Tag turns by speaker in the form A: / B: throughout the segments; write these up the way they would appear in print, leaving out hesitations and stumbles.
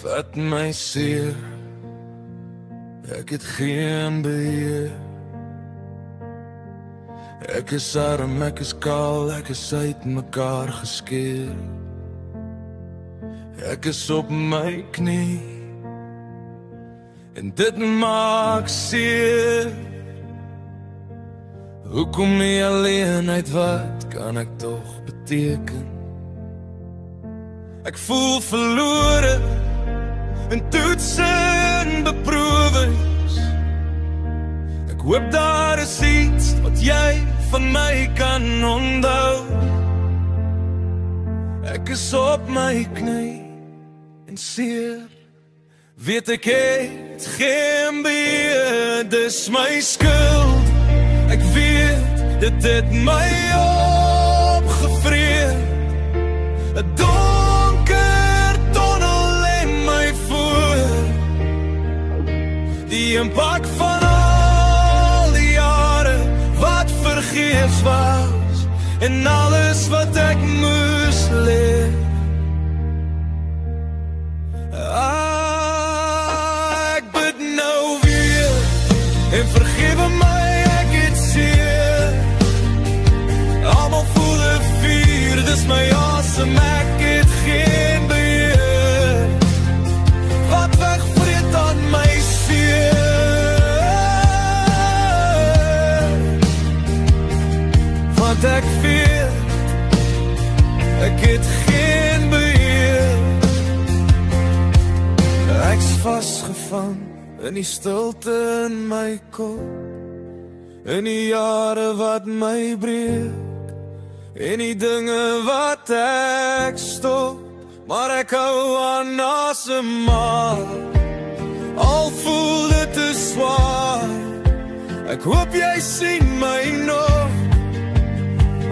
A: Vat my seer, ek het geen beheer. Ek is arm, ek is kaal, ek is uit mekaar geskeer. Ek is op my knie en dit maak seer. Hoekom nie alleenheid, wat kan ek tog beteken? Ek voel verlore in toets en beproewings. Ek hoop daar is iets wat jy van my kan onthou. Ek is op my knie en seer. Weet ek het geen beheer, dis my skuld. Ek weet dit het my opgevreet. 'n donker tonnel in my voor. Die impak van al die jare wat vergeefs was en alles wat ek moes leer. Ek bid nou weer en vergewe my, ek het seer. Almal voel 'n vuur, dis my asem, ek het geen beheer. Wat wegvreet aan my seer. Want ek weet, ek het geen beheer. Ek's vasgevang in die stilte in my kop, in die jare wat my breek, en die dinge wat ek stop, maar ek hou aan asemhaal. Al voel dit te swaar, ek hoop jy sien my nog.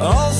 A: Al